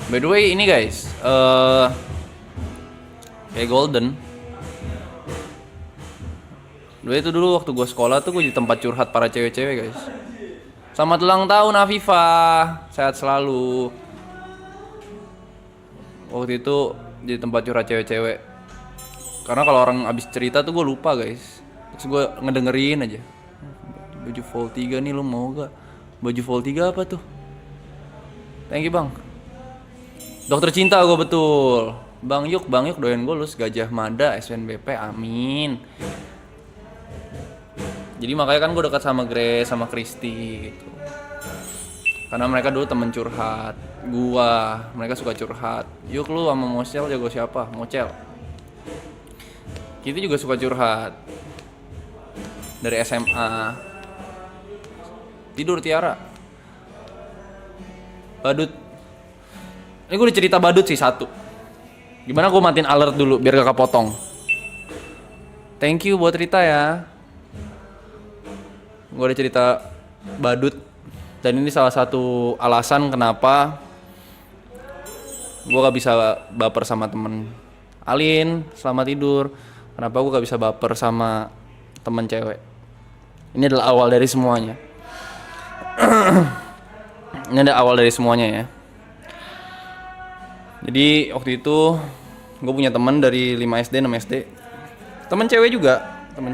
By the way ini guys, kayak Golden. Dulu itu dulu waktu gue sekolah tuh gue di tempat curhat para cewek-cewek guys. Selamat ulang tahun Afifah, sehat selalu. Waktu itu di tempat curhat cewek-cewek. Karena kalau orang abis cerita tuh gue lupa guys. Terus gue ngedengerin aja. Baju vol 3 nih lo mau gak? Baju vol 3 apa tuh? Thank you bang. Dokter cinta gue betul. Bang Yuk doain gue lulus Gajah Mada SNBP, amin. Jadi makanya kan gue dekat sama Grace sama Kristi gitu. Karena mereka dulu temen curhat gua, mereka suka curhat. Yuk lu sama Mocel jago siapa? Mocel. Kita juga suka curhat. Dari SMA. Tidur Tiara. Badut. Ini gue udah cerita badut sih satu. Gimana gue matiin alert dulu biar gak kepotong. Thank you buat Rita ya. Gue udah cerita badut. Dan ini salah satu alasan kenapa gue gak bisa baper sama temen. Alin, selamat tidur. Kenapa gue gak bisa baper sama temen cewek. Ini adalah awal dari semuanya. Ini adalah awal dari semuanya ya. Jadi waktu itu gue punya teman dari 5 SD, 6 SD. Temen cewek juga, temen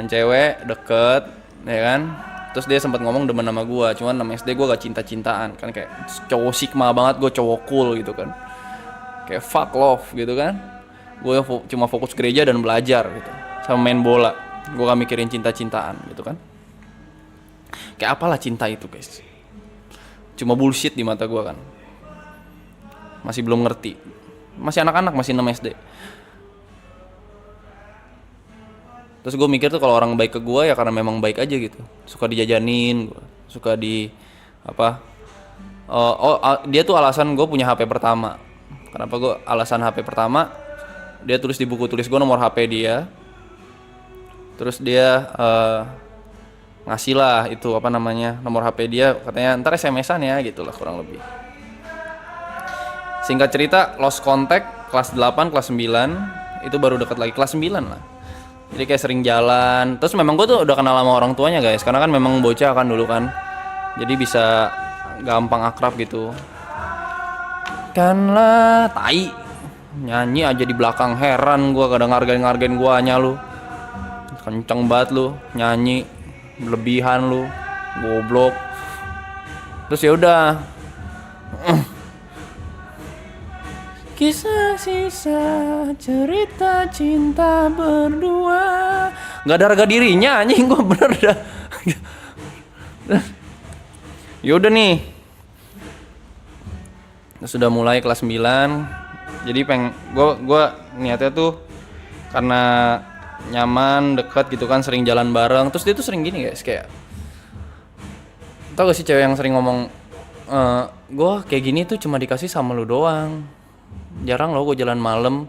cewek deket, ya kan. Terus dia sempat ngomong demen sama gue, cuman 6 SD gue gak cinta-cintaan kan, kayak cowok sigma banget, gue cowok cool gitu kan. Kayak fuck love gitu kan. Gue cuma fokus gereja dan belajar gitu, sama main bola. Gue gak mikirin cinta-cintaan gitu kan. Kayak apalah cinta itu guys. Cuma bullshit di mata gue kan. Masih belum ngerti. Masih anak-anak, masih 6 SD. Terus gue mikir tuh kalau orang baik ke gue ya karena memang baik aja gitu. Suka dijajanin, suka di apa? Dia tuh alasan gue punya HP pertama. Kenapa gue alasan HP pertama? Dia tulis di buku tulis gue nomor HP dia. Terus dia ngasih lah itu apa namanya, nomor HP dia, katanya ntar SMS-an ya gitu lah kurang lebih. Singkat cerita lost contact kelas 8, kelas 9 itu baru deket lagi kelas 9 lah. Jadi kayak sering jalan. Terus memang gue tuh udah kenal sama orang tuanya guys, karena kan memang bocah kan dulu kan. Jadi bisa gampang akrab gitu. Kan lah tai. Nyanyi aja di belakang, heran gue kadang ngargain guanya lu. Kenceng banget lu nyanyi, berlebihan lu, goblok. Terus ya udah. Kisah sisa cerita cinta berdua. Gak ada harga dirinya anjing gue bener dah. Yaudah nih. Sudah mulai kelas 9. Jadi gue niatnya tuh karena nyaman, dekat gitu kan, sering jalan bareng. Terus dia tuh sering gini guys, kayak tau gak sih cewek yang sering ngomong, gue kayak gini tuh cuma dikasih sama lu doang. Jarang loh gue jalan malam,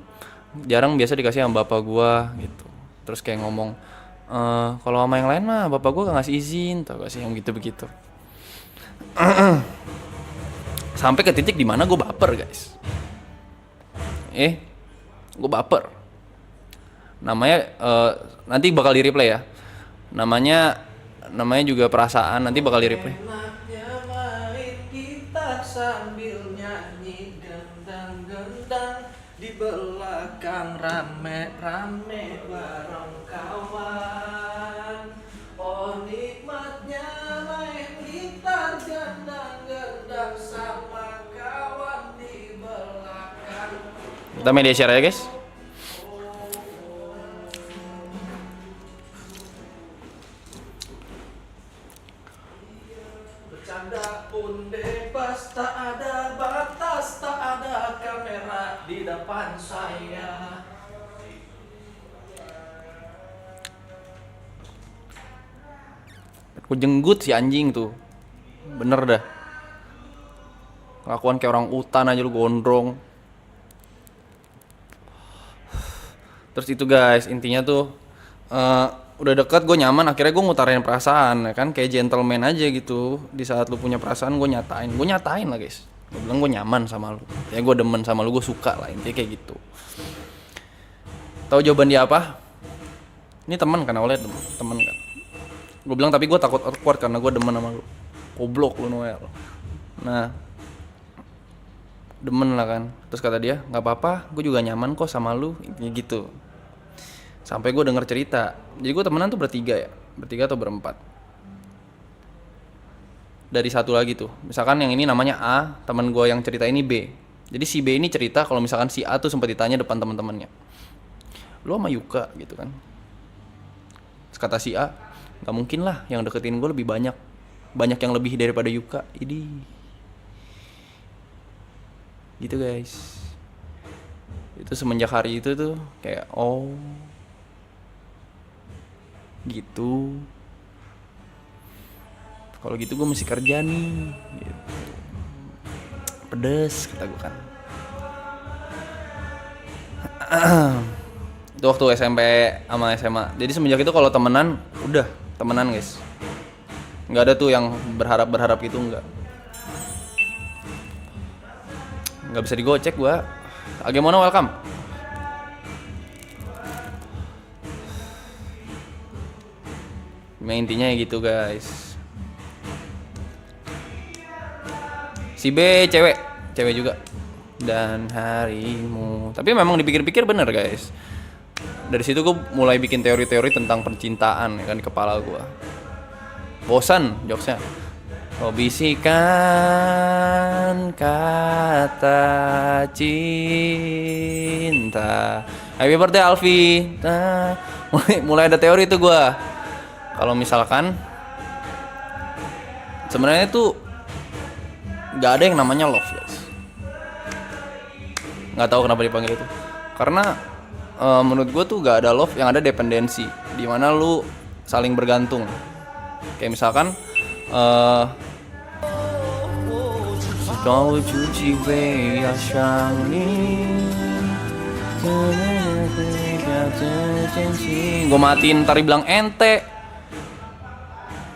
jarang, biasa dikasih sama bapak gue gitu. Terus kayak ngomong, kalau sama yang lain mah bapak gue gak ngasih izin, tau gak sih yang gitu begitu. Sampai ke titik dimana gue baper guys. Gue baper. Namanya nanti bakal di replay ya. Namanya juga perasaan, nanti bakal di replay. Di belakang rame-rame bareng kawan. Oh nikmatnya main gitar gendang-gendang sama kawan di belakang. Kita media share ya guys. Bercanda pun bebas, tak ada batas, tak ada kamera di depan saya. Aku jenggut si anjing tuh. Bener dah. Kelakuan kayak orang utan aja lu, gondrong. Terus itu guys, intinya tuh udah deket, gue nyaman, akhirnya gue ngutarin perasaan ya kan, kayak gentleman aja gitu. Di saat lu punya perasaan gue nyatain lah guys. Gue bilang gue nyaman sama lu, ya gue demen sama lu, gue suka lah, intinya kayak gitu. Tahu jawaban dia apa? Ini teman kan, awalnya teman kan. Gue bilang tapi gue takut awkward karena gue demen sama lu. Goblok lu Noel. Nah, demen lah kan. Terus kata dia, nggak apa-apa, gue juga nyaman kok sama lu, gitu. Sampai gue denger cerita. Jadi gue temenan tuh bertiga atau berempat. Dari satu lagi tuh, misalkan yang ini namanya A, teman gue yang cerita ini B. Jadi si B ini cerita kalau misalkan si A tuh sempat ditanya depan teman-temannya, lu sama Yuka gitu kan. Terus kata si A, nggak mungkin lah, yang deketin gue lebih banyak yang lebih daripada Yuka. Ini gitu guys. Itu semenjak hari itu tuh kayak oh gitu, kalau gitu gue mesti kerja nih gitu. Pedes kata gue kan. Itu waktu SMP sama SMA. Jadi semenjak itu kalau temenan udah temenan guys, nggak ada tuh yang berharap gitu, nggak bisa digocek gue. Bagaimana, welcome. Intinya gitu guys. Si B cewek juga. Dan harimu. Tapi memang dipikir-pikir bener guys. Dari situ gue mulai bikin teori-teori tentang percintaan ya kan di kepala gue. Bosan jokesnya. Oh bisikan kata cinta. Happy birthday Alfi. Mulai ada teori itu gue. Kalau misalkan sebenarnya tuh nggak ada yang namanya love guys. Nggak tahu kenapa dipanggil itu. Karena menurut gue tuh nggak ada love, yang ada dependensi. Dimana lu saling bergantung. Kayak misalkan gue matiin tari bilang ente.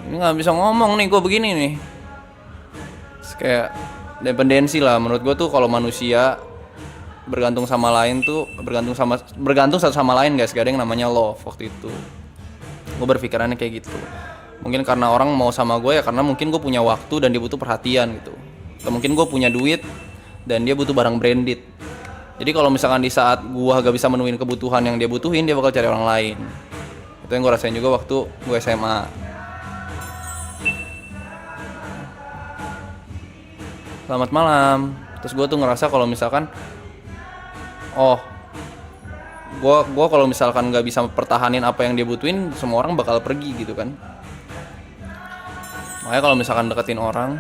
Ini nggak bisa ngomong nih gue begini nih. Terus kayak dependensi lah menurut gue tuh. Kalau manusia bergantung sama lain tuh bergantung satu sama lain guys, gak ada yang namanya love. Waktu itu gue berpikirannya kayak gitu. Mungkin karena orang mau sama gue ya karena mungkin gue punya waktu dan dia butuh perhatian gitu, atau mungkin gue punya duit dan dia butuh barang branded. Jadi kalau misalkan di saat gue gak bisa menuhin kebutuhan yang dia butuhin, dia bakal cari orang lain. Itu yang gue rasain juga waktu gue SMA. Selamat malam. Terus gue tuh ngerasa kalau misalkan gue kalau misalkan nggak bisa pertahanin apa yang dia butuhin, semua orang bakal pergi gitu kan. Makanya kalau misalkan deketin orang,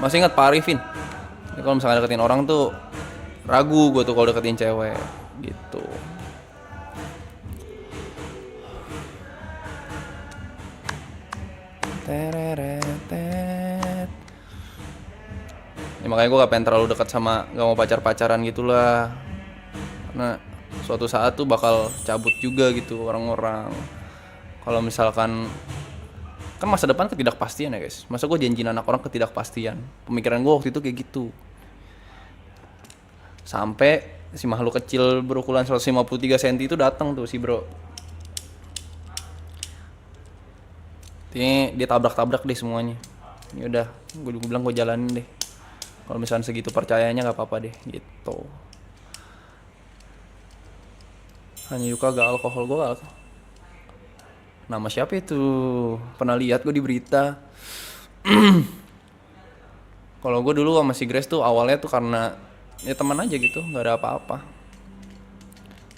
masih ingat Pak Arifin? Ya, kalau misalkan deketin orang tuh ragu gue tuh kalau deketin cewek gitu. Ya, makanya gue gak pengen terlalu dekat sama, gak mau pacaran gitulah. Karena suatu saat tuh bakal cabut juga gitu orang-orang. Kalau misalkan kan masa depan ketidakpastian ya guys. Masa gue janjiin anak orang ketidakpastian. Pemikiran gue waktu itu kayak gitu. Sampai si makhluk kecil berukuran 153 cm itu datang tuh si bro. Ini dia tabrak-tabrak deh semuanya. Ya udah, gue bilang gue jalanin deh. Kalau misalnya segitu percayanya nggak apa-apa deh gitu. Hanya Yuka gak alkohol, gue gak alkohol. Nama siapa itu? Pernah lihat gue di berita. Kalau gue dulu sama si Grace tuh awalnya tuh karena ya teman aja gitu, nggak ada apa-apa.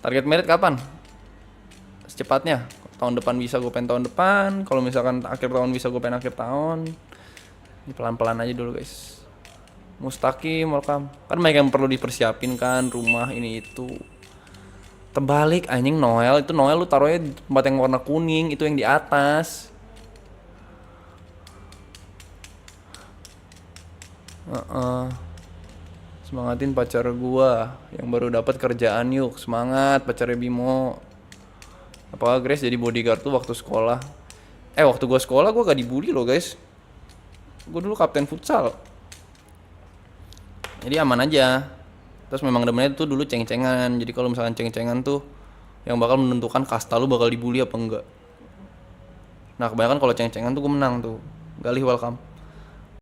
Target merit kapan? Secepatnya. Tahun depan bisa, gue pengen tahun depan. Kalau misalkan akhir tahun bisa, gue pengen akhir tahun. Ini pelan-pelan aja dulu guys. Mustaqim, welcome. Kan banyak yang perlu dipersiapin kan, rumah ini itu. Terbalik anjing Noel, itu Noel lu taruhnya di tempat yang warna kuning, itu yang di atas. Semangatin pacar gua yang baru dapat kerjaan yuk. Semangat pacarnya Bimo. Apakah Grace jadi bodyguard tuh waktu sekolah? Waktu gua sekolah gua gak dibully loh guys. Gua dulu kapten futsal. Jadi aman aja. Terus memang demennya tuh dulu ceng-cengan. Jadi kalau misalkan ceng-cengan tuh yang bakal menentukan kasta lu bakal dibully apa enggak. Nah kebanyakan kalau ceng-cengan tuh gue menang tuh. Galih welcome.